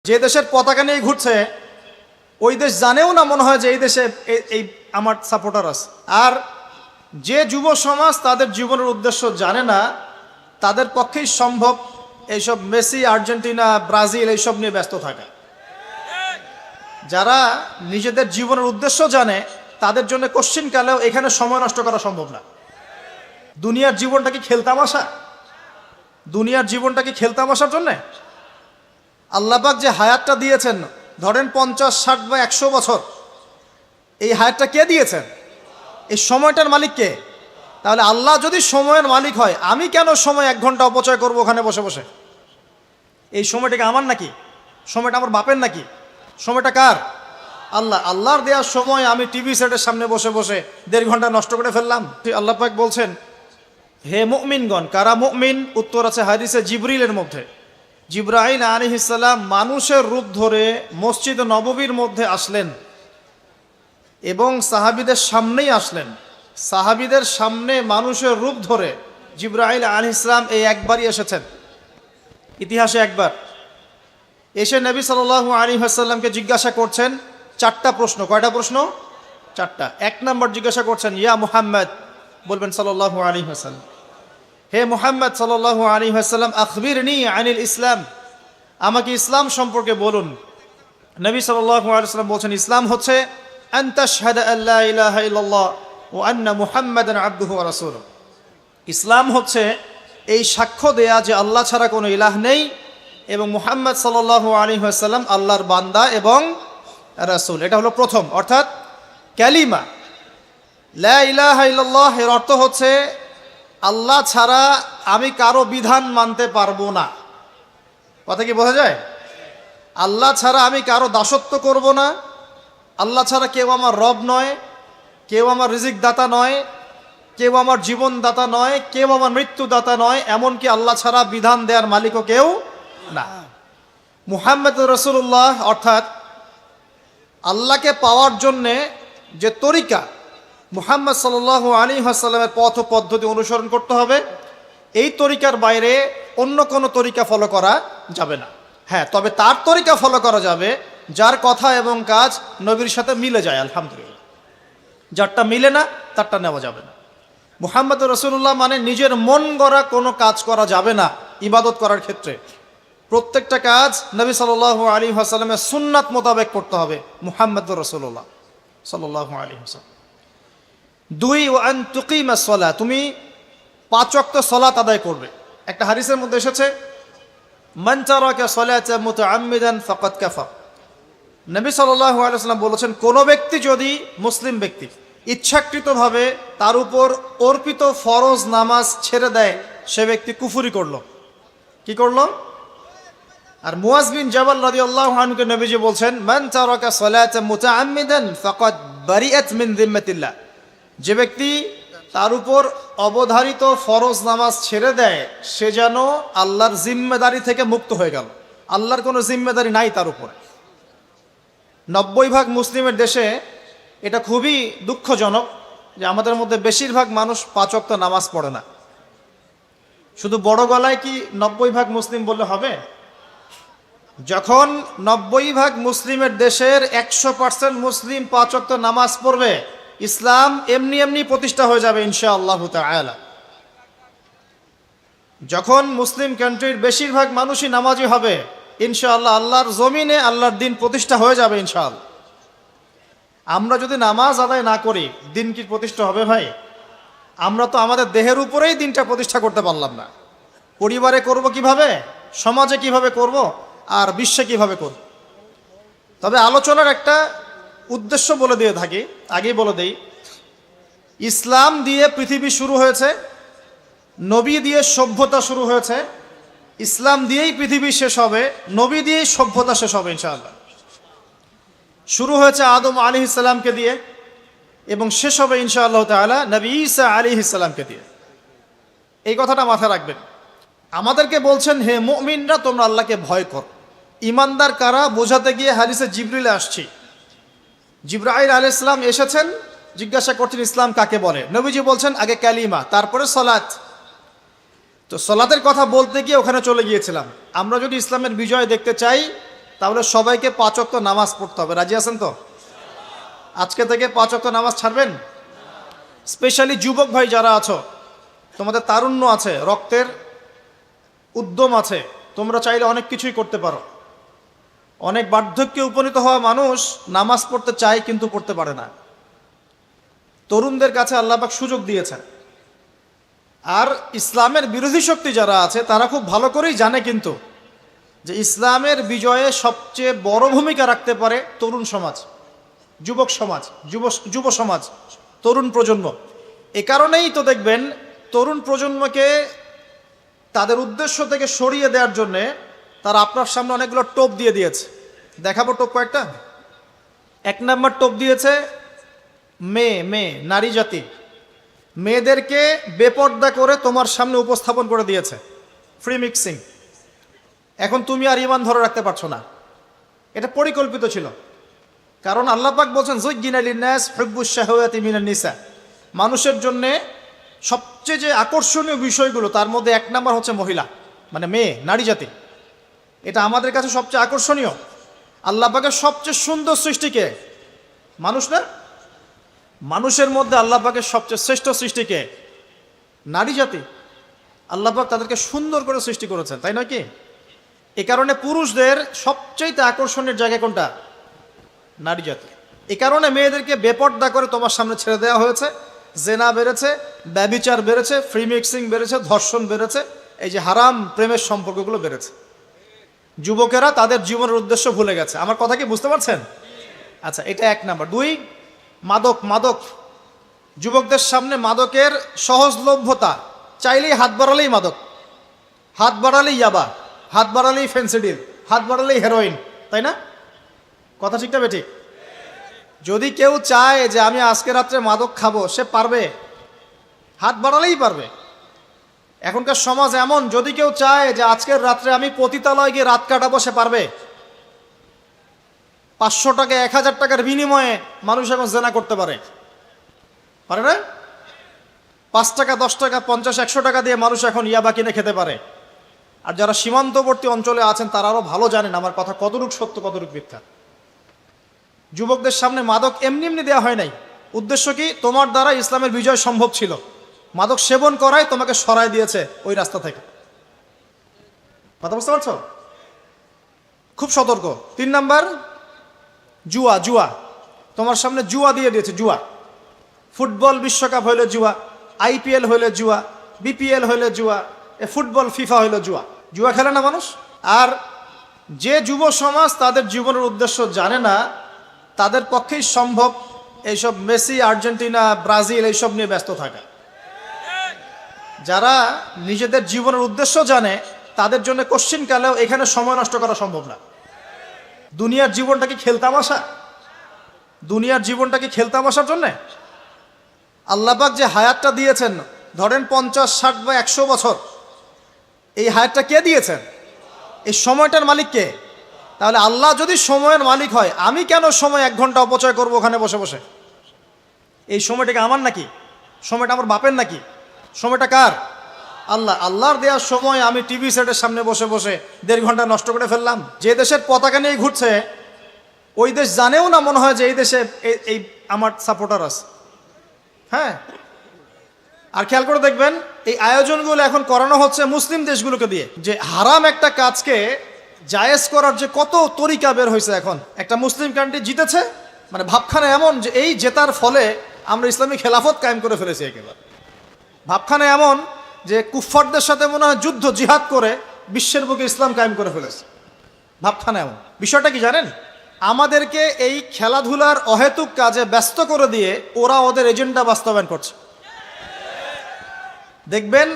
যে দেশের পতাকা নিয়ে ঘুরছে ওই দেশ জানেও না মনে হয় যে এই দেশে এই আমার সাপোর্টার আছে। আর যে যুব সমাজ তাদের জীবনের উদ্দেশ্য জানে না তাদের পক্ষেই সম্ভব এইসব মেসি, আর্জেন্টিনা, ব্রাজিল এইসব নিয়ে ব্যস্ত থাকা। যারা নিজেদের জীবনের উদ্দেশ্য জানে তাদের জন্য কোশ্চিনকালেও এখানে সময় নষ্ট করা সম্ভব না। দুনিয়ার জীবনটা কি খেলতামাশা? দুনিয়ার জীবনটা কি খেলতামাশার জন্যে? আল্লাহ পাক যে হায়াতটা দিয়েছেন, ধরেন 50, 60 বা 100 বছর, এই হায়াতটা কে দিয়েছেন? এই সময়টার মালিক কে? তাহলে আল্লাহ যদি সময়ের মালিক হয়, আমি কেন সময় 1 ঘন্টা অপচয় করব ওখানে বসে বসে? এই সময়টাকে আমার নাকি? সময়টা আমার বাপের নাকি? সময়টা কার? আল্লাহ। আল্লাহর দেওয়ার সময় আমি টিভি সেটের সামনে বসে বসে 1.5 ঘন্টা নষ্ট করে ফেললাম। আল্লাহ পাক বলছেন, হে মুমিনগণ, কারা মুমিন? উত্তর আছে হাদিসে জিবরিলের মধ্যে। জিবরাইল আলাইহিস সালাম মানুষের রূপ ধরে মসজিদ নববীর মধ্যে আসলেন এবং সাহাবীদের সামনেই আসলেন। সাহাবীদের সামনে মানুষের রূপ ধরে জিবরাইল আলাইহিস সালাম এই একবারই এসেছেন, ইতিহাসে একবার। এসে নবী সাল্লাল্লাহু আলাইহি ওয়াসাল্লামকে জিজ্ঞাসা করছেন 4টা প্রশ্ন। কয়টা প্রশ্ন? 4টা। 1 নম্বর জিজ্ঞাসা করছেন, ইয়া মুহাম্মদ, বলবেন সাল্লাল্লাহু আলাইহি ওয়াসাল্লাম, হে মুহাম্মদ সাল্লাল্লাহু আলাইহি ওয়াসাল্লাম, আখবিরনি আনিল ইসলাম, আমাকে ইসলাম সম্পর্কে বলুন। নবী সাল্লাল্লাহু আলাইহি ওয়াসাল্লাম বলছেন, ইসলাম হচ্ছে আন তাশহাদা আল্লা ইলাহা ইল্লাল্লাহ ওয়া আন্না মুহাম্মাদান আবদুহু ওয়া রাসূলুহু। ইসলাম হচ্ছে এই সাক্ষ্য দেয়া যে আল্লাহ ছাড়া কোনো ইলাহ নেই এবং মুহাম্মদ সাল্লাল্লাহু আলাইহি ওয়াসাল্লাম আল্লাহর বান্দা এবং রাসূল। এটা হলো প্রথম, অর্থাৎ কালিমা লা ইলাহা ইল্লাল্লাহ। এর অর্থ হচ্ছে আল্লাহ ছাড়া আমি কারো বিধান মানতে পারবো না। কথা কি বোঝা যায়? আল্লাহ ছাড়া আমি কারো দাসত্ব করব না। আল্লাহ ছাড়া কেউ আমার রব নয়, কেউ আমার রিজিক দাতা নয়, কেউ আমার জীবন দাতা নয়, কেউ আমার মৃত্যু দাতা নয়, এমনকি আল্লাহ ছাড়া বিধান দেওয়ার মালিকও কেউ না। মুহাম্মদ রাসূলুল্লাহ, অর্থাৎ আল্লাহকে পাওয়ার জন্যে যে তরিকা, মুহাম্মদ সাল্লাল্লাহু আলাইহি ওয়াসাল্লামের পথ ও পদ্ধতি অনুসরণ করতে হবে। এই তরিকার বাইরে অন্য কোনো তরিকা ফলো করা যাবে না। হ্যাঁ, তবে তার তরিকা ফলো করা যাবে যার কথা এবং কাজ নবীর সাথে মিলে যায়, আলহামদুলিল্লাহ। যারটা মিলে না তারটা নেওয়া যাবে না। মুহাম্মদ রাসূলুল্লাহ মানে নিজের মন গড়া কোনো কাজ করা যাবে না। ইবাদত করার ক্ষেত্রে প্রত্যেকটা কাজ নবী সাল্লাল্লাহু আলাইহি ওয়াসাল্লামের সুন্নাত মোতাবেক করতে হবে। মুহাম্মদ রাসূলুল্লাহ সাল্লাল্লাহু আলাইহি ওয়াসাল্লাম। 2 ওয়া আন তুকিমাস সালাহ, তুমি 5 ওয়াক্ত সালাত আদায় করবে। একটা হাদিসের মধ্যে এসেছে, মান তারাকা সালাতা মুতাআম্মিদান ফাকাদ কাফার। নবী সাল্লাল্লাহু আলাইহি ওয়াসাল্লাম বলেছেন, কোন ব্যক্তি যদি, মুসলিম ব্যক্তি, ইচ্ছাকৃতভাবে তার উপর অর্পিত ফরজ নামাজ ছেড়ে দেয়, সে ব্যক্তি কুফরি করলো। কি করলো? আর মুয়াজ বিন জাবাল রাদিয়াল্লাহু আনহুকে নবীজি বলছেন, মান তারাকা সালাতা মুতাআম্মিদান ফাকাদ বারিআত মিন যিম্মাতিল্লাহ। যে ব্যক্তি তার উপর অবধারিত ফরজ নামাজ ছেড়ে দেয় সে যেন আল্লাহর জিম্মেদারি থেকে মুক্ত হয়ে গেল। আল্লাহর কোনো জিম্মেদারি নাই তার উপরে। 90% মুসলিমের দেশে এটা খুবই দুঃখজনক যে আমাদের মধ্যে বেশিরভাগ মানুষ 5 ওয়াক্ত নামাজ পড়ে না। শুধু বড় গলায় কি 90% মুসলিম বললে হবে? যখন 90% মুসলিমের দেশের 100% মুসলিম 5 ওয়াক্ত নামাজ পড়বে, ইসলাম এমনি এমনি প্রতিষ্ঠা হয়ে যাবে ইনশাআল্লাহু তাআলা। যখন মুসলিম কান্ট্রির বেশিরভাগ মানুষই নামাজি হবে, ইনশাআল্লাহ আল্লাহর জমিনে আল্লাহর দিন প্রতিষ্ঠা হয়ে যাবে ইনশাআল্লাহ। আমরা যদি নামাজ আদায় না করি, দিন কি প্রতিষ্ঠা হবে ভাই? আমরা তো আমাদের দেহের উপরেই দিনটা প্রতিষ্ঠা করতে পারলাম না। পরিবারে করব কিভাবে, সমাজে কিভাবে করব, আর বিশ্বে কিভাবে করব? তবে আলোচনার একটা উদ্দেশ্য বলে দিয়ে থাকি, আগেই বলে দেই, ইসলাম দিয়ে পৃথিবী শুরু হয়েছে, নবী দিয়ে সভ্যতা শুরু হয়েছে, ইসলাম দিয়েই পৃথিবী শেষ হবে, নবী দিয়েই সভ্যতা শেষ হবে ইনশাআল্লাহ। শুরু হয়েছে আদম আলাইহিস সালামকে দিয়ে এবং শেষ হবে ইনশাআল্লাহ তাআলা নবী ঈসা আলাইহিস সালামকে দিয়ে। এই কথাটা মাথায় রাখবেন। আমাদেরকে বলছেন, হে মুমিনরা, তোমরা আল্লাহকে ভয় করো। ইমানদার কারা বোঝাতে গিয়ে হাদিসে জিবরিলে আসছি। জিবরাইল আলাইহিস সালাম এসেছেন, জিজ্ঞাসা করছেন ইসলাম কাকে বলে। নবীজি বলছেন আগে কালিমা, তারপরে সালাত। তো সালাতের কথা বলতে গিয়ে ওখানে চলে গিয়েছিলাম। আমরা যদি ইসলামের বিজয় দেখতে চাই তাহলে সবাইকে 5 ওয়াক্ত নামাজ পড়তে হবে। রাজি আছেন তো? আজকে থেকে 5 ওয়াক্ত নামাজ ছাড়বেন? স্পেশালি যুবক ভাই যারা আছো, তোমাদের তারুণ্য আছে, রক্তের উদ্যম আছে, তোমরা চাইলে অনেক কিছুই করতে পারো। অনেক বার্ধক্যে উপনীত হওয়া মানুষ নামাজ পড়তে চায় কিন্তু পড়তে পারে না। তরুণদের কাছে আল্লাহ পাক সুযোগ দিয়েছেন। আর ইসলামের বিরোধী শক্তি যারা আছে তারা খুব ভালো করেই জানে কিন্তু যে ইসলামের বিজয়ে সবচেয়ে বড় ভূমিকা রাখতে পারে তরুণ সমাজ, যুবক সমাজ, যুব সমাজ, তরুণ প্রজন্ম। এ কারণেই তো দেখবেন তরুণ প্রজন্মকে তাদের উদ্দেশ্য থেকে সরিয়ে দেওয়ার জন্যে তারা আপনার সামনে অনেকগুলো টোপ দিয়ে দিয়েছে। দেখাবো টোপ কয়েকটা। 1 নম্বর টোপ দিয়েছে মেয়ে নারী জাতি। মেয়েদেরকে বেপর্দা করে তোমার সামনে উপস্থাপন করে দিয়েছে, ফ্রি মিক্সিং। এখন তুমি আর ঈমান ধরে রাখতে পারছো না। এটা পরিকল্পিত ছিল, কারণ আল্লাহ পাক বলছেন যুজ্জিনা লিন-নাস হুব্বুশ শাহাওয়াতি মিনান নিসা। মানুষের জন্য সবচেয়ে যে আকর্ষণীয় বিষয়গুলো তার মধ্যে 1 নম্বর হচ্ছে মহিলা, মানে মেয়ে, নারী জাতি। এটা আমাদের কাছে সবচেয়ে আকর্ষণীয়। আল্লাহ পাকের সবচেয়ে সুন্দর সৃষ্টিকে মানুষ না? মানুষের মধ্যে আল্লাহ পাকের সবচেয়ে শ্রেষ্ঠ সৃষ্টিকে নারী জাতি। আল্লাহ পাক তাদেরকে সুন্দর করে সৃষ্টি করেছেন, তাই নয় কি? এ কারণে পুরুষদের সবচেয়ে আকর্ষণের জায়গা কোনটা? নারী জাতি। এ কারণে মেয়েদেরকে বেপর্দা করে তোমার সামনে ছেড়ে দেওয়া হয়েছে। জেনা বেড়েছে, ব্যভিচার বেড়েছে, ফ্রি মিক্সিং বেড়েছে, ধর্ষণ বেড়েছে, এই যে হারাম প্রেমের সম্পর্কগুলো বেড়েছে। যুবকেরা তাদের জীবনের উদ্দেশ্য ভুলে গেছে। আমার কথা কি বুঝতে পারছেন? আচ্ছা, এটা 1 নম্বর। 2, মাদক। যুবকদের সামনে মাদকের সহজলভ্যতা। চাইলেই হাত বাড়ালেই মাদক, হাত বাড়ালেই ইয়াবা, হাত বাড়ালেই ফেন্সিডিল, হাত বাড়ালেই হেরোইন, তাই না? কথা ঠিক না বেঠিক? যদি কেউ চায় যে আমি আজকে রাত্রে মাদক খাবো, সে পারবে, হাত বাড়ালেই পারবে। এখনকার সমাজ এমন, যদি কেউ চায় যে আজকের রাত্রে আমি পতিতালয় গিয়ে রাত কাটাবো, সে পারবে। 500 টাকা 1000 টাকার বিনিময়ে মানুষ এখন জেনা করতে পারে না? 5 টাকা 10 টাকা 50 100 টাকা দিয়ে মানুষ এখন ইয়াবা কিনে খেতে পারে। আর যারা সীমান্তবর্তী অঞ্চলে আছেন তারা আরও ভালো জানেন আমার কথা কতটুকু সত্য কতটুকু মিথ্যা। যুবকদের সামনে মাদক এমনি এমনি দেওয়া হয় নাই। উদ্দেশ্য কি? তোমার দ্বারা ইসলামের বিজয় সম্ভব ছিল। মাদক সেবন করাই তোমাকে সরায় দিয়েছে ওই রাস্তা থেকে। কথা বুঝতে পারছো? খুব সতর্ক। 3 নাম্বার, জুয়া। তোমার সামনে জুয়া দিয়ে দিয়েছে। জুয়া, ফুটবল বিশ্বকাপ হইলে জুয়া, IPL হইলে জুয়া, BPL হইলে জুয়া, ফুটবল ফিফা হইলে জুয়া। জুয়া খেলে না মানুষ। আর যে যুব সমাজ তাদের জীবনের উদ্দেশ্য জানে না, তাদের পক্ষেই সম্ভব এইসব মেসি, আর্জেন্টিনা, ব্রাজিল এইসব নিয়ে ব্যস্ত থাকা। যারা নিজেদের জীবনের উদ্দেশ্য জানে তাদের জন্য কোশ্চিন কালেও এখানে সময় নষ্ট করা সম্ভব না। দুনিয়ার জীবনটা কি খেলতামাশা? দুনিয়ার জীবনটা কি খেলতামাশার জন্যে? আল্লাহ পাক যে হায়াতটা দিয়েছেন, ধরেন 50, 60 বা 100 বছর, এই হায়াতটা কে দিয়েছেন? এই সময়টার মালিক কে? তাহলে আল্লাহ যদি সময়ের মালিক হয়, আমি কেন সময় 1 ঘন্টা অপচয় করবো ওখানে বসে বসে? এই সময়টাকে আমার নাকি? সময়টা আমার বাপের নাকি? সময়টা কার? আল্লাহর দেওয়ার সময় আমি টিভি সেটের সামনে বসে বসে 1.5 ঘন্টা নষ্ট করে ফেললাম। যে দেশের পতাকা নিয়ে ঘুরছে ওই দেশ জানেও না মনে হয় যে এই দেশে এই আমার সাপোর্টার আছে। হ্যাঁ, আর খেয়াল করে দেখবেন এই আয়োজনগুলো এখন করানো হচ্ছে মুসলিম দেশগুলোকে দিয়ে। যে হারাম একটা কাজকে জায়েজ করার যে কত তরিকা বের হয়েছে। এখন একটা মুসলিম কান্ট্রি জিতেছে, মানে ভাবখানা এমন যে এই জেতার ফলে আমরা ইসলামী খেলাফত কায়েম করে ফেলেছি। একেবারে ভাবখানা এমন যে কুফফারদের সাথে মনে হয় যুদ্ধ জিহাদ করে বিশ্বের বুকে ইসলাম কায়েম করে ফেলেছে। ভাবখানা এমন। বিষয়টা কি জানেন? আমাদেরকে এই খেলাধুলার অহেতুক কাজে ব্যস্ত করে দিয়ে ওরা ওদের এজেন্ডা বাস্তবায়ন করছে। দেখবেন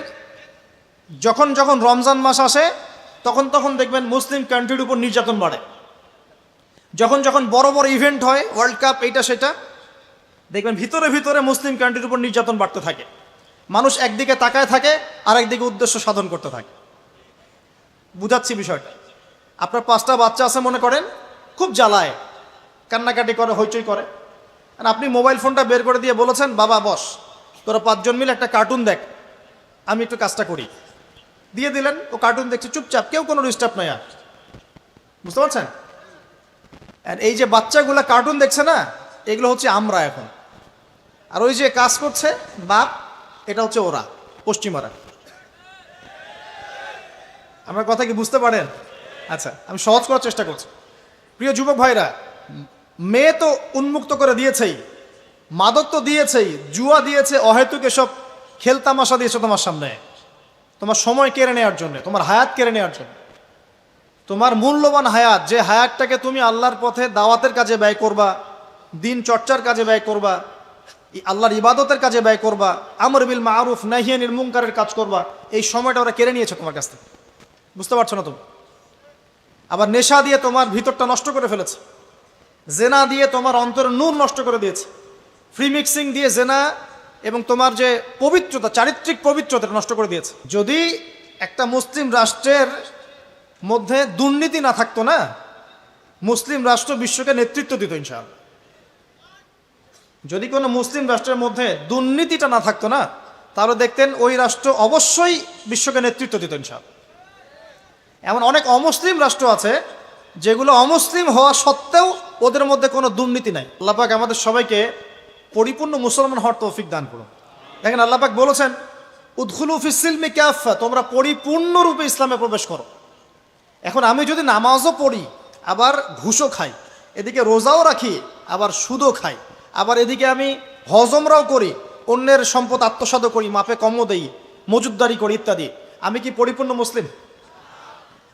যখন যখন রমজান মাস আসে তখন তখন দেখবেন মুসলিম কান্ট্রির উপর নির্যাতন বাড়ে। যখন যখন বড় বড় ইভেন্ট হয়, ওয়ার্ল্ড কাপ, এইটা সেটা, দেখবেন ভিতরে ভিতরে মুসলিম কান্ট্রির উপর নির্যাতন বাড়তে থাকে। মানুষ একদিকে তাকায় থাকে আর একদিকে উদ্দেশ্য সাধন করতে থাকে। বুঝাচ্ছি বিষয়টা। আপনার 5টা বাচ্চা আছে মনে করেন, খুব জ্বালায়, কান্নাকাটি করে, হইচই করে। আর আপনি মোবাইল ফোনটা বের করে দিয়ে বলেছেন, বাবা বস, তোরা 5 জন মিলে একটা কার্টুন দেখ, আমি একটু কাজটা করি। দিয়ে দিলেন, ও কার্টুন দেখছে চুপচাপ, কেউ কোনো ডিস্টার্ব নাই। আর বুঝতে পারছেন? আর এই যে বাচ্চাগুলা কার্টুন দেখছে না, এগুলো হচ্ছে আমরা এখন। আর ওই যে কাজ করছে বাপ, এটা হচ্ছে ওরা, পশ্চিমারা। আমার কথা কি বুঝতে পারেন? আচ্ছা, আমি সহজ করার চেষ্টা করছি। প্রিয় যুবক ভাইরা, মেয়ে তো উন্মুক্ত করে দিয়েছেই, মাদক তো দিয়েছেই, জুয়া দিয়েছে, অহেতুক এসব খেলতামাশা দিয়েছে তোমার সামনে, তোমার সময় কেড়ে নেওয়ার জন্য, তোমার হায়াত কেড়ে নেওয়ার জন্য। তোমার মূল্যবান হায়াত, যে হায়াতটাকে তুমি আল্লাহর পথে দাওয়াতের কাজে ব্যয় করবা, দিন চর্চার কাজে ব্যয় করবা, আল্লাহর ইবাদতের কাজে ব্যয় করবা, আমর বিল মারুফ নাহি আনিল মুনকারের কাজ করবা, এই সময়টা ওরা কেড়ে নিয়েছে তোমার কাছ থেকে। বুঝতে পারছো না তুমি? আবার নেশা দিয়ে তোমার ভিতরটা নষ্ট করে ফেলেছে, জেনা দিয়ে তোমার অন্তরের নূর নষ্ট করে দিয়েছে, ফ্রি মিক্সিং দিয়ে জেনা এবং তোমার যে পবিত্রতা, চারিত্রিক পবিত্রতা নষ্ট করে দিয়েছে। যদি একটা মুসলিম রাষ্ট্রের মধ্যে দুর্নীতি না থাকতো না, মুসলিম রাষ্ট্র বিশ্বকে নেতৃত্ব দিত ইনশাআল্লাহ। যদি কোনো মুসলিম রাষ্ট্রের মধ্যে দুর্নীতিটা না থাকতো না, তাহলে দেখতেন ওই রাষ্ট্র অবশ্যই বিশ্বকে নেতৃত্ব দিত ইনশাআল্লাহ। এমন অনেক অমুসলিম রাষ্ট্র আছে যেগুলো অমুসলিম হওয়া সত্ত্বেও ওদের মধ্যে কোনো দুর্নীতি নাই। আল্লাহ পাক আমাদের সবাইকে পরিপূর্ণ মুসলমান হওয়ার তৌফিক দান করুন। দেখেন, আল্লাহ পাক বলেছেন, উদখুলু ফিস সিলমি কাফা, তোমরা পরিপূর্ণরূপে ইসলামে প্রবেশ করো। এখন আমি যদি নামাজও পড়ি, আবার ঘুষও খাই, এদিকে রোজাও রাখি, আবার সুদও খাই, আবার এদিকে আমি হজমরাও করি, অন্যের সম্পদ আত্মসাৎ করি, মাপে কমও দেই, মজুদদারি করি ইত্যাদি, আমি কি পরিপূর্ণ মুসলিম?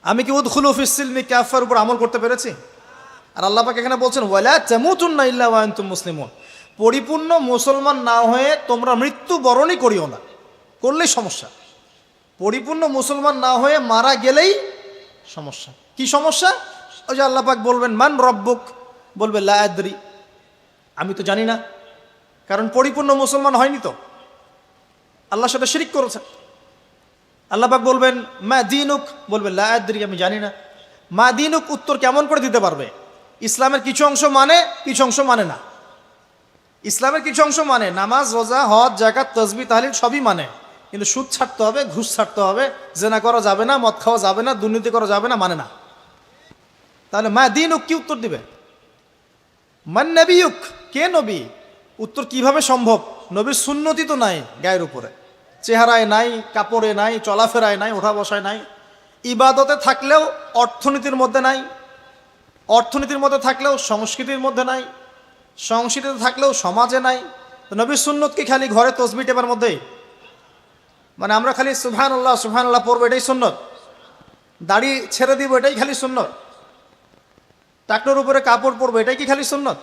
আমি কি উদখুলু ফিস সিলমি কাফার উপর আমল করতে পেরেছি? আর আল্লাহ পাক এখানে বলছেন, ওয়ালা তামুতুন্না ইল্লা ওয়া আনতুম মুসলিমুন, পরিপূর্ণ মুসলমান না হয়ে তোমরা মৃত্যু বরণই করিও না। করলেই সমস্যা। পরিপূর্ণ মুসলমান না হয়ে মারা গেলেই সমস্যা। কি সমস্যা? ওই যে আল্লাহ পাক বলবেন, মান রব্বুক, বলবে লা আদরি, আমি তো জানি না, কারণ পরিপূর্ণ মুসলমান হয়নি তো, আল্লাহর সাথে শিরিক করেছে। আল্লাহ পাক বলবেন, মা দীনুক, বলবে লা আদরি, আমি জানি না। মা দীনুক উত্তর কেমন করে দিতে পারবে? ইসলামের কিছু অংশ মানে, কিছু অংশ মানে না। ইসলামের কিছু অংশ মানে, নামাজ, রোজা, হজ, যাকাত, তাসবিহ, তাহলিল সবই মানে, কিন্তু সুদ ছাড়তে হবে, ঘুষ ছাড়তে হবে, জেনা করা যাবে না, মদ খাওয়া যাবে না, দুর্নীতি করা যাবে না, মানে না। তাহলে মা দীনুক কি উত্তর দিবে? মান নবিয়ুক, কে নবী? উত্তর কিভাবে সম্ভব? নবীর সুন্নতি তো নাই গায়ের উপরে, চেহারায় নাই, কাপড়ে নাই, চলাফেরায় নাই, ওঠা বসায় নাই, ইবাদতে থাকলেও অর্থনীতির মধ্যে নাই, অর্থনীতির মধ্যে থাকলেও সংস্কৃতির মধ্যে নাই, সংস্কৃতিতে থাকলেও সমাজে নাই। তো নবীর সুন্নত কি খালি ঘরে তসবিহ টেপার মধ্যেই? মানে আমরা খালি সুবহানাল্লাহ সুবহানাল্লাহ পড়বো, এটাই সুন্নত? দাড়ি ছেড়ে দিব, এটাই খালি সুন্নত? টাকনোর উপরে কাপড় পরবো, এটাই কি খালি সুন্নত?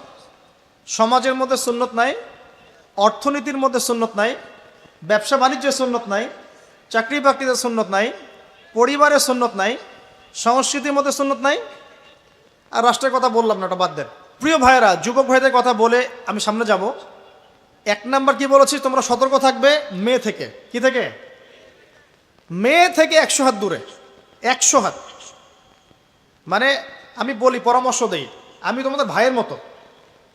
সমাজের মধ্যে সুন্নত নাই, অর্থনীতির মধ্যে সুন্নত নাই, ব্যবসা বাণিজ্যের সুন্নত নাই, চাকরি বাকরিতে সুন্নত নাই, পরিবারের সুন্নত নাই, সংস্কৃতির মধ্যে সুন্নত নাই, আর রাষ্ট্রের কথা বললাম না, ওটা বাদ দেন। প্রিয় ভাইয়েরা, যুবক ভাইদের কথা বলে আমি সামনে যাব। এক নাম্বার কি বলেছি? তোমরা সতর্ক থাকবে মেয়ে থেকে। কি থেকে? মেয়ে থেকে 100 হাত দূরে। 100 হাত মানে আমি বলি, পরামর্শ দেই, আমি তোমাদের ভাইয়ের মতো,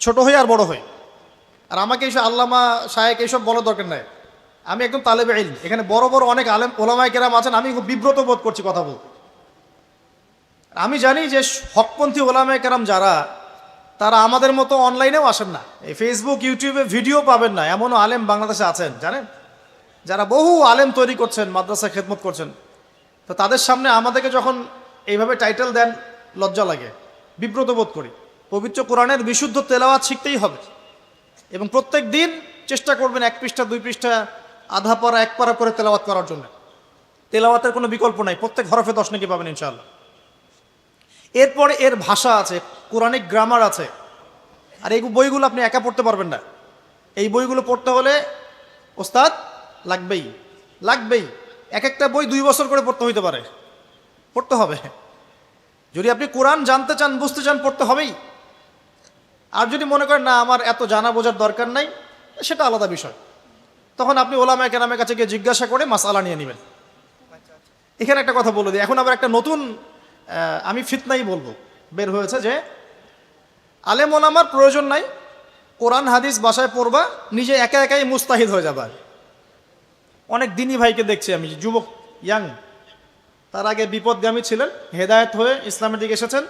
ছোট হই আর বড় হই। আর আমাকে এইসব আল্লামা শায়েক এইসব বলার দরকার নাই। আমি একদম তালেবে ইলম। এখানে বড় বড় অনেক আলেম ওলামায়ে কেরাম আছেন, আমি খুব বিব্রত বোধ করছি কথা বলতে। আমি জানি যে হকপন্থী ওলামায়ে কেরাম যারা, তারা আমাদের মতো অনলাইনেও আসেন না, এই ফেসবুক ইউটিউবে ভিডিও পাবেন না, এমনও আলেম বাংলাদেশে আছেন জানেন, যারা বহু আলেম তৈরি করছেন, মাদ্রাসা খেদমত করছেন। তো তাদের সামনে আমাদেরকে যখন এইভাবে টাইটেল দেন, লজ্জা লাগে, বিব্রত বোধ করি। পবিত্র কোরআনের বিশুদ্ধ তেলাওয়াত শিখতেই হবে, এবং প্রত্যেক দিন চেষ্টা করবেন 1 পৃষ্ঠা 2 পৃষ্ঠা, আধা পারা 1 পারা করে তেলাওয়াত করার জন্য। তেলাওয়াতের কোনো বিকল্প নাই, প্রত্যেক হরফে 10 নেকি পাবেন ইনশাআল্লাহ। এরপরে এর ভাষা আছে, কোরআনিক গ্রামার আছে, আর এই বইগুলো আপনি একা পড়তে পারবেন না। এই বইগুলো পড়তে হলে ওস্তাদ লাগবেই, লাগবেই। এক একটা বই 2 বছর করে পড়তে হইতে পারে, পড়তে হবে। যদি আপনি কোরআন জানতে চান, বুঝতে চান, পড়তে হবেই। আর যদি মনে করেন না আমার এত জানা বোঝার দরকার নাই, সেটা আলাদা বিষয়, তখন আপনি ওলামায়ে কেরামের কাছে গিয়ে জিজ্ঞাসা করে মাসআলা নিয়ে নেবেন। এখানে একটা কথা বলে দিই, এখন আবার একটা নতুন আমি ফিতনাই বলবো বের হয়েছে, যে আলেম ওলামার প্রয়োজন নাই, কোরআন হাদিস বাসায় পড়বা, নিজে একা একাই মুস্তাহিদ হয়ে যাবা। অনেক দিনী ভাইকে দেখছি আমি, যুবক, ইয়াং, তার আগে বিপদগামী ছিলেন, হেদায়েত হয়ে ইসলামের দিকে এসেছেন,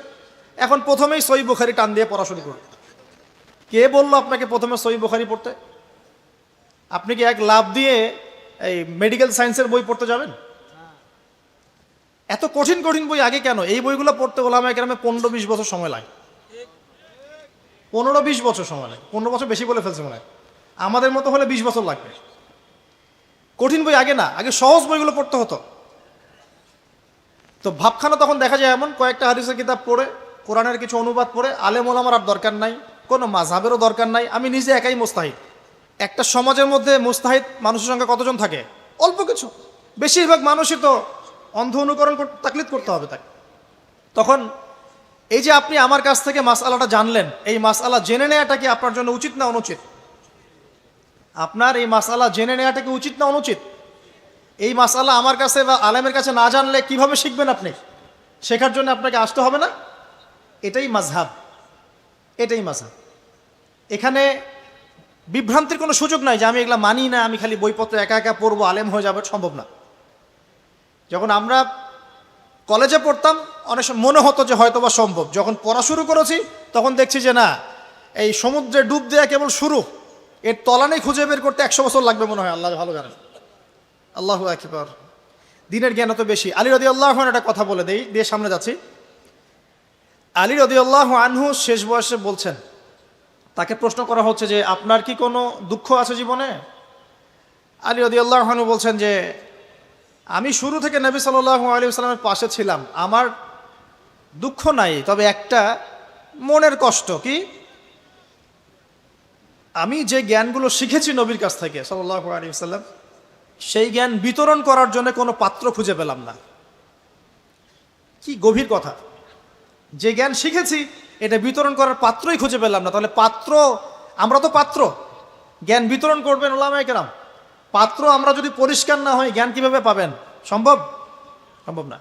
এখন প্রথমেই সহিহ বুখারী টান দিয়ে পড়া শুরু করুন। কে বললো আপনাকে প্রথমে সহিহ বুখারী পড়তে? আপনি কি এক লাভ দিয়ে এই মেডিকেল সায়েন্সের বই পড়তে যাবেন? এত কঠিন কঠিন বই আগে কেন? এই বইগুলো পড়তে ওলামায়ে কেরামে 15-20 বছর সময় লাগে। 15-20 বছর সময় লাগে। 15 বছর বেশি বলে ফেলছে মনে হয়। আমাদের মতো হলে 20 বছর লাগবে। কঠিন বই আগে না, আগে সহজ বইগুলো পড়তে হতো। তো ভাবখানা তখন দেখা যায় এমন, কয়েকটা হাদিসের কিতাব পড়ে, কোরআনের কিছু অনুবাদ পড়ে, আলেম ওলামার আর দরকার নাই, কোনো মাযহাবেরও দরকার নাই, আমি নিজে একাই মুস্তাহিদ। একটা সমাজের মধ্যে মুস্তাহিদ মানুষের সংখ্যা কতজন থাকে? অল্প কিছু। বেশিরভাগ মানুষই তো অন্ধ অনুকরণ তাকলিদ করতে হবে তাকে। তখন এই যে আপনি আমার কাছ থেকে মাসআলাটা জানলেন, এই মাসআলা জেনে নেওয়াটা কি আপনার জন্য উচিত না অনুচিত? আপনার এই মাসআলা জেনে নেওয়াটা কি উচিত না অনুচিত? এই মাসআলা আমার কাছে বা আলেমের কাছে না জানলে কিভাবে শিখবেন আপনি? শেখার জন্য আপনাকে আসতে হবে না? এটাই মাযহাব, এটাই মাযহাব। এখানে বিভ্রান্তির কোনো সুযোগ নাই যে আমি এগুলা মানি না, আমি খালি বইপত্র একা একা পড়বো, আলেম হয়ে যাবে, সম্ভব না। যখন আমরা কলেজে পড়তাম অনেক সময় মনে হতো যে হয়তো বা সম্ভব, যখন পড়া শুরু করেছি তখন দেখছি যে না, এই সমুদ্রে ডুব দেওয়া কেবল শুরু, এর তলানেই খুঁজে বের করতে 100 বছর লাগবে মনে হয়। আল্লাহ ভালো জানেন। আল্লাহু আকবার। দিনের জ্ঞান তো বেশি। আলী রাদিয়াল্লাহু আনহু একটা কথা বলে দিয়ে সামনে যাচ্ছি। আলী রাদিয়াল্লাহু আনহু শেষ বয়সে বলছেন, তাকে প্রশ্ন করা হচ্ছে যে আপনার কি কোনো দুঃখ আছে জীবনে? আলী রাদিয়াল্লাহু আনহু বলছেন যে আমি শুরু থেকে নবী সাল্লাল্লাহু আলাইহি ওয়াসাল্লামের পাশে ছিলাম, আমার দুঃখ নাই, তবে একটা মনের কষ্ট। কি? আমি যে জ্ঞানগুলো শিখেছি নবীর কাছ থেকে সাল্লাল্লাহু আলাইহি ওয়াসাল্লাম, সেই জ্ঞান বিতরণ করার জন্য কোনো পাত্র খুঁজে পেলাম না। কি গভীর কথা! যে জ্ঞান শিখেছি এটা বিতরণ করার পাত্রই খুঁজে পেলাম না। তাহলে পাত্র, আমরা তো পাত্র, জ্ঞান বিতরণ করবেন ওলামায়ে কেরাম। পাত্র আমরা যদি পরিষ্কার না হই, জ্ঞান কিভাবে পাবেন? সম্ভব? সম্ভব না।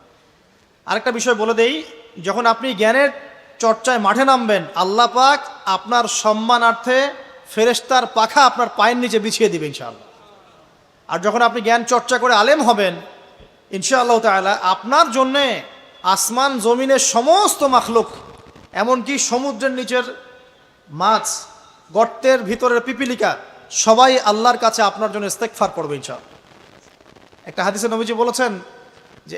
আরেকটা বিষয় বলে দেই, যখন আপনি জ্ঞানের চর্চায় মাঠে নামবেন, আল্লাহ পাক আপনার সম্মানার্থে ফেরেশতার পাখা আপনার পায়ের নিচে বিছিয়ে দিবেন ইনশাআল্লাহ। আর যখন আপনি জ্ঞান চর্চা করে আলেম হবেন ইনশাআল্লাহ তাআলা, আপনার জন্যে আসমান জমিনের সমস্ত মাখলুক, এমনকি সমুদ্রের নিচের মাছ, গর্তের ভিতরের পিপিলিকা, সবাই আল্লাহর কাছে আপনার জন্য ইস্তেগফার করবে ইনশাআল্লাহ। একটা হাদিসে নবীজি বলেছেন যে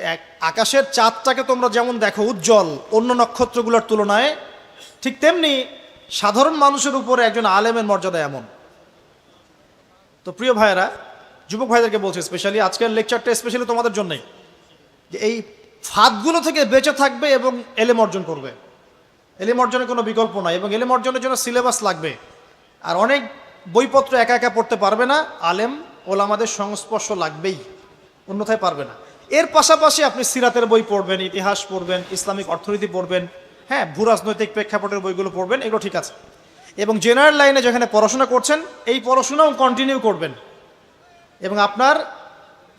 আকাশের চাঁদটাকে তোমরা যেমন দেখো উজ্জ্বল অন্য নক্ষত্রগুলোর তুলনায়, ঠিক তেমনি সাধারণ মানুষের উপরে একজন আলেমের মর্যাদা এমন। তো প্রিয় ভাইয়েরা, যুবক ভাইদেরকে বলছি, স্পেশালি আজকের লেকচারটা স্পেশালি তোমাদের জন্যই, যে এই ফাঁদগুলো থেকে বেঁচে থাকবে এবং এলেম অর্জন করবে। এলেম অর্জনের কোনো বিকল্প নাই, এবং এলেম অর্জনের জন্য সিলেবাস লাগবে। আর অনেক বইপত্র একা একা পড়তে পারবে না, আলেম ওলামাদের সংস্পর্শ লাগবেই, অন্যথায় পারবে না। এর পাশাপাশি আপনি সিরাতের বই পড়বেন, ইতিহাস পড়বেন, ইসলামিক অর্থনীতি পড়বেন, হ্যাঁ, ভূরাজনৈতিক প্রেক্ষাপটের বইগুলো পড়বেন, এগুলো ঠিক আছে। এবং জেনারেল লাইনে যেখানে পড়াশোনা করছেন, এই পড়াশোনাও কন্টিনিউ করবেন, এবং আপনার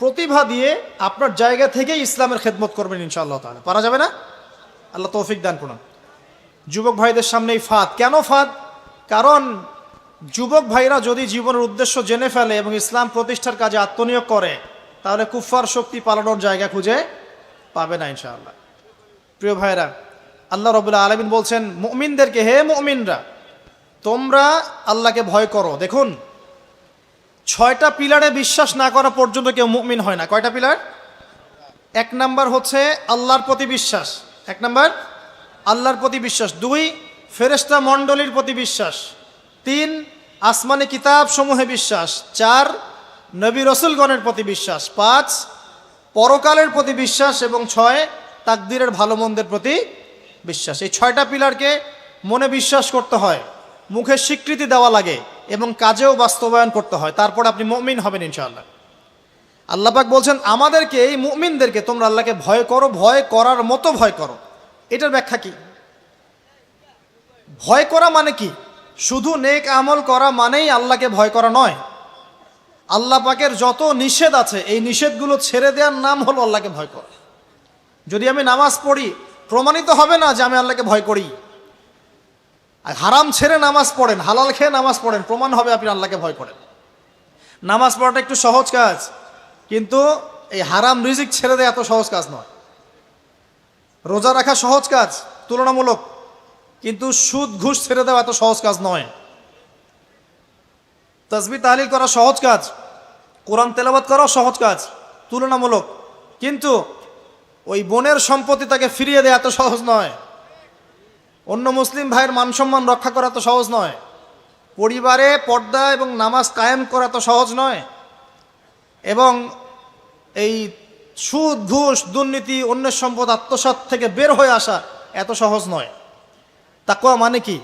প্রতিভা দিয়ে আপনার জায়গা থেকেই ইসলামের খেদমত করবেন ইনশাআল্লাহ তাআলা। পারা যাবে না? আল্লাহ তৌফিক দান করুন। যুবক ভাইদের সামনে এই ফাঁদ। কেন ফাঁদ? কারণ যুবক ভাইরা যদি জীবনের উদ্দেশ্য জেনে ফেলে এবং ইসলাম প্রতিষ্ঠার কাজে আত্মনিয়োগ করে, তাহলে কুফফার শক্তি পালানোর জায়গা খুঁজে পাবে না ইনশাআল্লাহ। প্রিয় ভাইরা, আল্লাহ রাব্বুল আলামিন বলছেন মুমিনদেরকে, হে মুমিনরা, তোমরা আল্লাহকে ভয় করো। দেখুন, 6টা পিলারে বিশ্বাস না করা পর্যন্ত কেউ মুমিন হয় না। কয়টা পিলার? 1 নাম্বার হচ্ছে আল্লাহর প্রতি বিশ্বাস। 1 নাম্বার আল্লাহর প্রতি বিশ্বাস। 2 ফেরেশতা মণ্ডলীর প্রতি বিশ্বাস। 3 আসমানি কিতাব সমূহে বিশ্বাস। 4 নবী রসুলগণের প্রতি বিশ্বাস। 5 পরকালের প্রতি বিশ্বাস। এবং 6 তাকদীরের ভালো মন্দের প্রতি বিশ্বাস। এই 6টা পিলারকে মনে বিশ্বাস করতে হয়, মুখে স্বীকৃতি দেওয়া লাগে, এবং কাজেও বাস্তবায়ন করতে হয়, তারপর আপনি মুমিন হবেন ইনশাআল্লাহ। আল্লাহ পাক বলছেন আমাদেরকে, এই মুমিনদেরকে, তোমরা আল্লাহকে ভয় করো, ভয় করার মতো ভয় করো। এটার ব্যাখ্যা কি? ভয় করা মানে কি? শুধু নেক আমল করা মানেই আল্লাহকে ভয় করা নয়। আল্লাহ পাকের যত নিষেধ আছে, এই নিষেধগুলো ছেড়ে দেওয়ার নাম হলো আল্লাহকে ভয় করা। যদি আমি নামাজ পড়ি, প্রমাণিত হবে না যে আমি আল্লাহকে ভয় করি। আর হারাম ছেড়ে নামাজ পড়েন, হালাল খেয়ে নামাজ পড়েন, প্রমাণ হবে আপনি আল্লাহকে ভয় করেন। নামাজ পড়াটা একটু সহজ কাজ, কিন্তু এই হারাম রিজিক ছেড়ে দেওয়া এত সহজ কাজ নয়। রোজা রাখা সহজ কাজ তুলনামূলক, কিন্তু সুদ ঘুষ ছেড়ে দেওয়া এত সহজ কাজ নয়। তাসবিহ তাহলিল করা সহজ কাজ, কোরআন তেলাওয়াত করাও সহজ কাজ তুলনামূলক, কিন্তু ওই বোনের সম্পত্তি তাকে ফিরিয়ে দেওয়া এত সহজ নয়। অন্য মুসলিম ভাইয়ের মান সম্মান রক্ষা করা তো সহজ নয়। পরিবারে পর্দা এবং নামাজ কায়েম করা তো সহজ নয়। এবং এই সুদ ঘুষ দুর্নীতি অন্যের সম্পদ আত্মসাৎ থেকে বের হয়ে আসা এত সহজ নয়। তাকওয়া মানে কি?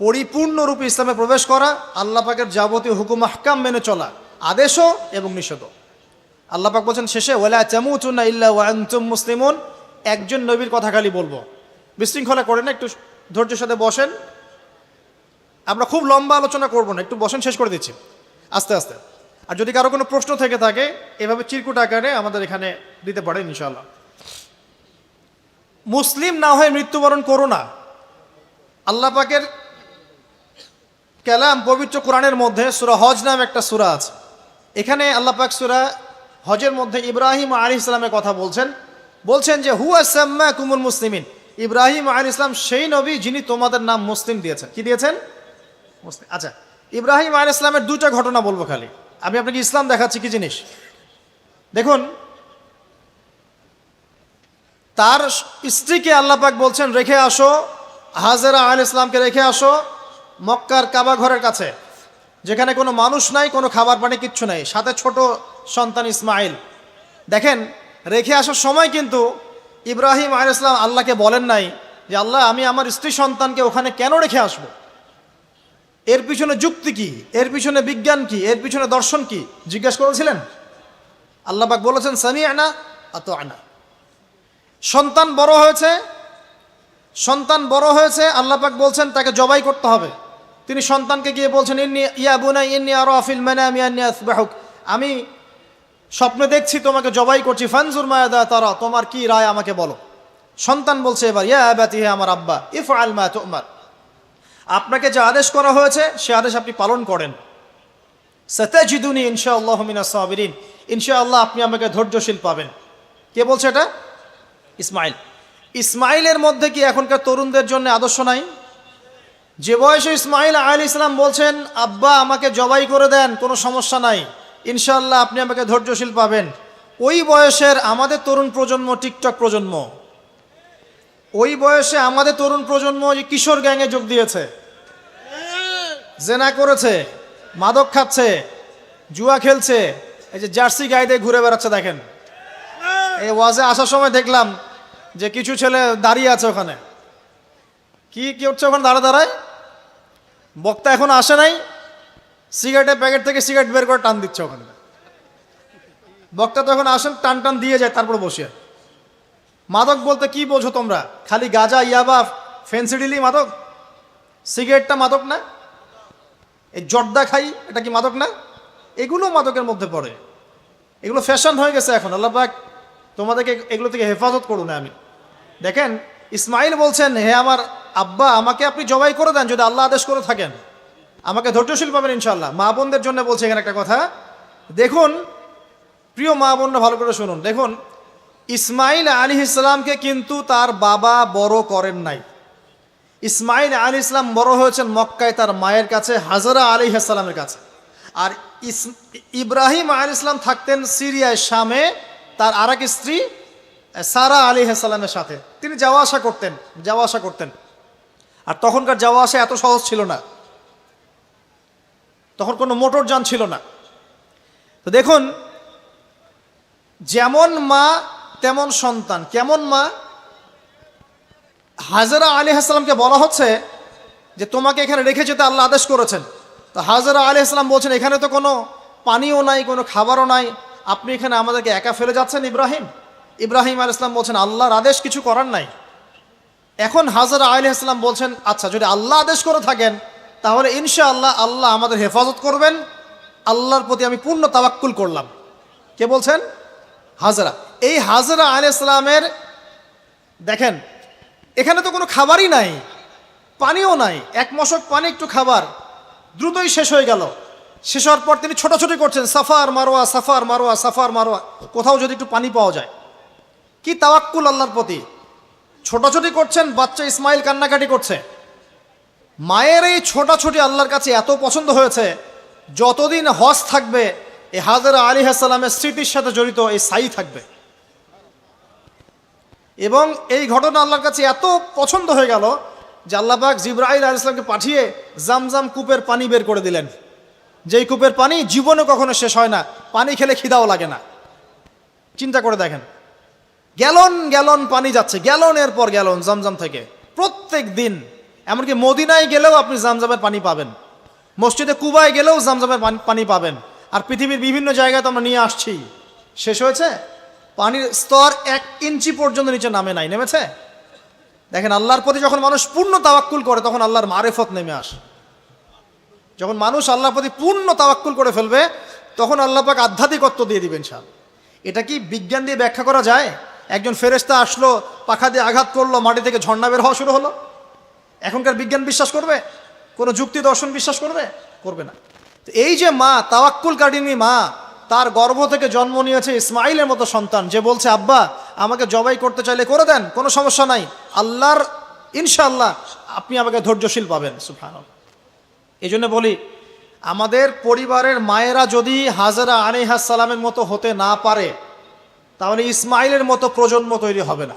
পরিপূর্ণরূপে ইসলামে প্রবেশ করা, আল্লাহ পাকের যাবতীয় হুকুম আহকাম মেনে চলা, আদেশও এবং নিষেধও। আল্লাহ পাক বলছেন শেষে, ওয়ালা তামুতুন্না ইল্লা ওয়া আনতুম মুসলিমুন। একজন নবীর কথা খালি বলবো, বিশৃঙ্খলা করেন না, একটু ধৈর্যের সাথে বসেন। আমরা খুব লম্বা আলোচনা করব না, একটু বসেন, শেষ করে দিচ্ছি আস্তে আস্তে। আর যদি কারো কোনো প্রশ্ন থেকে থাকে এভাবে চিরকুট আকারে আমাদের এখানে দিতে পারেন ইনশাআল্লাহ। মুসলিম না হয়ে মৃত্যুবরণ করো না। আল্লাহ পাকের কালাম পবিত্র কোরআনের মধ্যে সূরা হজ নাম একটা সূরা আছে। এখানে আল্লাহ পাক সূরা হজের মধ্যে ইব্রাহিম আলাইহিস সালামের কথা বলছেন যে হুয়া সাম্মাকুমুল মুসলিমিন। ইব্রাহিম আলাইহিস সালাম সেই নবী যিনি তোমাদের নাম মুসলিম দিয়েছেন। কি দিয়েছেন? মুসলিম। আচ্ছা, ইব্রাহিম আলাইহিস সালামের দুইটা ঘটনা বলবো খালি, আমি আপনাকে ইসলাম দেখাচ্ছি কি জিনিস। দেখুন, তার স্ত্রীকে আল্লাহ পাক বলছেন রেখে আসো, হাজেরা আলাইহিস সালামকে রেখে আসো মক্কার কাবা ঘরের কাছে, যেখানে কোনো মানুষ নাই, কোনো খাবার পানি কিচ্ছু নাই, সাথে ছোট সন্তান ইসমাইল। দেখেন, রেখে আসার সময় কিন্তু ইব্রাহিম আলাইহিস সালাম আল্লাহকে বলেন নাই যে আল্লাহ আমি আমার স্ত্রী সন্তানকে ওখানে কেন রেখে আসবো, এর পিছনে যুক্তি কি, এর পিছনে বিজ্ঞান কি, এর পিছনে দর্শন কি জিজ্ঞাসা করেছিলেন? আল্লাহ পাক বলেছেন সামি'না আতা'না। সন্তান বড় হয়েছে, আল্লাহ পাক বলছেন তাকে জবাই করতে হবে। তিনি সন্তানকে গিয়ে বলছেন ইয়া বুনাই ইন্নী আরা ফিল মানামি আন্নী আসবাহুক, আমি স্বপ্নে দেখছি তোমাকে জবাই করছি, ফানজুর মায়াদা তারা, তোমার কি রায় আমাকে বলো। সন্তান বলছে এবার ইয়া আবাতি, হে আমার আব্বা, ইফআল মা তু'মার, আপনাকে যে আদেশ করা হয়েছে সে আদেশ আপনি পালন করেন। সাতাজিদুনি ইনশাআল্লাহু মিনাস সাবিরিন, ইনশাআল্লাহ আপনি আমাকে ধৈর্যশীল পাবেন। কে বলছে এটা? ইসমাইল। ইসমাইলের মধ্যে কি এখনকার তরুণদের জন্য আদর্শ নাই? যে বয়সে ইসমাইল আলাইহিস সালাম বলছেন আব্বা আমাকে জবাই করে দেন, কোনো সমস্যা নাই, ইনশাআল্লাহ আপনি আমাকে ধৈর্যশীল পাবেন, ওই বয়সের আমাদের তরুণ প্রজন্ম টিকটক প্রজন্ম, ওই বয়সে আমাদের তরুণ প্রজন্ম যে কিশোর গ্যাংয়ে যোগ দিয়েছে, জেনা করেছে, মাদক খাচ্ছে, জুয়া খেলছে, এই যে জার্সি গায়ে দিয়ে ঘুরে বেড়াচ্ছে। দেখেন, এই ওয়াজে আসার সময় দেখলাম যে কিছু ছেলে দাঁড়িয়ে আছে ওখানে, কি হচ্ছে ওখানে দাঁড়ায়, বক্তা এখন আসে নাই, সিগারেটের প্যাকেট থেকে সিগারেট বের করে টান দিচ্ছে ওখানে। বক্তা তো এখন আসেন, টান দিয়ে যায়, তারপর বসে। মাদক বলতে কি বোঝো তোমরা? খালি গাঁজা, ইয়াবা, ফেন্সিডিলি মাদক? সিগারেটটা মাদক না? এই জর্দা খাই, এটা কি মাদক না? এগুলো মাদকের মধ্যে পড়ে, এগুলো ফ্যাশন হয়ে গেছে এখন। আল্লাহ পাক তোমাদেরকে এগুলো থেকে হেফাজত করুন। আমি দেখেন, ইসমাইল বলছেন হে আমার আব্বা আমাকে আপনি জবাই করে দেন, যদি আল্লাহ আদেশ করে থাকেন, আমাকে ধৈর্যশীল পাবেন ইনশাআল্লাহ। মা বোনদের জন্য বলছে এখানে একটা কথা, দেখুন প্রিয় মা বোনরা ভালো করে শুনুন। দেখুন, ইসমাইল আলাইহিস সালামকে কিন্তু তার বাবা বড় করেন নাই। ইসমাইল আলাইহিস সালাম বড় হয়েছেন মক্কায় তার মায়ের কাছে, হাজরা আলাইহিস সালামের কাছে। আর ইব্রাহিম আলাইহিস সালাম থাকতেন সিরিয়ায়, শামে, তার আরেক স্ত্রী সারা আলাইহিস সালামের সাথে তিনি যাওয়া আসা করতেন। আর তখনকার যাওয়া আসা এত সহজ ছিল না, তখন কোনো মোটর যান ছিল না। তো দেখুন, যেমন মা তেমন সন্তান। কেমন মা? হাজরা আলাইহিস সালামকে বলা হচ্ছে যে তোমাকে এখানে রেখে যেতে আল্লাহ আদেশ করেছেন। তো হাজরা আলাইহিস সালাম বলছেন এখানে তো কোনো পানিও নাই, কোনো খাবারও নাই, আপনি এখানে আমাদেরকে একা ফেলে যাচ্ছেন ইব্রাহিম। ইব্রাহিম আলাইহিস সালাম বলছেন আল্লাহর আদেশ, কিছু করার নাই। এখন হাজরা আলাইহিস সালাম বলছেন আচ্ছা যদি আল্লাহ আদেশ করে থাকেন তাহলে ইনশাআল্লাহ আল্লাহ আমাদের হেফাজত করবেন, আল্লাহর প্রতি আমি পূর্ণ তাওয়াক্কুল করলাম। কে বলছেন? হাজরা। এই হাজরা আলাইহিস সালামের দেখেন এখানে তো কোনো খাবারই নাই, পানিও নাই, এক মশক পানি একটু খাবার দ্রুতই শেষ হয়ে গেল। শেষ হওয়ার পর তিনি ছোটাছুটি করছেন, suffer Marwah suffer Marwah suffer Marwah, কোথাও যদি একটু পানি পাওয়া যায়। কি তাওয়াক্কুল আল্লাহর প্রতি, ছোটাছুটি করছেন, বাচ্চা ইসমাইল কান্নাকাটি করছে, মায়ের এই ছোটাছুটি আল্লাহর কাছে এত পছন্দ হয়েছে, যতদিন হজ থাকবে এই হাজরা আলাইহিস সালামের স্মৃতির সাথে জড়িত এই সাই থাকবে। এবং এই ঘটনা আল্লাহর কাছে এত পছন্দ হয়ে গেল যে আল্লাহ পাক জিবরাইল আলাইহিস সালামকে পাঠিয়ে জামজাম কূপের পানি বের করে দিলেন, যেই কূপের পানি জীবনে কখনো শেষ হয় না, পানি খেলে খিদাও লাগে না। চিন্তা করে দেখেন, গ্যালন গ্যালন পানি যাচ্ছে, গ্যালনের পর গ্যালন জামজাম থেকে প্রত্যেক দিন। এমনকি মদিনায় গেলেও আপনি জামজামের পানি পাবেন, মসজিদে কুবায় গেলেও জামজামের পানি পাবেন। আর পৃথিবীর বিভিন্ন জায়গায় তো আমরা নিয়ে আসছি, শেষ হয়েছে? পানির স্তর 1 ইঞ্চি পর্যন্ত নিচে নামে নাই, নেমেছে? দেখেন, আল্লাহর প্রতি যখন মানুষ পূর্ণ তাওয়াক্কুল করে তখন আল্লাহর মারেফত নেমে আসে। যখন মানুষ আল্লাহর প্রতি পূর্ণ তাওয়াক্কুল করে ফেলবে তখন আল্লাহ পাক আধ্যাত্মিকত্ব দিয়ে দিবেন ইনশাআল্লাহ। এটা কি বিজ্ঞান দিয়ে ব্যাখ্যা করা যায়? একজন ফেরেশতা আসলো, পাখা দিয়ে আঘাত করলো, মাটি থেকে ঝর্ণা বের হওয়া শুরু হলো, এখনকার বিজ্ঞান বিশ্বাস করবে? কোনো যুক্তি দর্শন বিশ্বাস করবে? করবে না। তো এই যে মা, তাওয়াক্কুল কারিনী মা, তার গর্ভ থেকে জন্ম নিয়েছে ইসমাইলের মতো সন্তান, যে বলছে আব্বা আমাকে জবাই করতে চাইলে করে দেন, কোনো সমস্যা নাই, আল্লাহর ইনশাআল্লাহ আপনি আমাকে ধৈর্যশীল পাবেন। সুবহানাল্লাহ। এই জন্য বলি, আমাদের পরিবারের মায়েরা যদি হাজরা আলাইহিস সালামের মতো হতে না পারে তাহলে ইসমাইলের মতো প্রজন্ম তৈরি হবে না।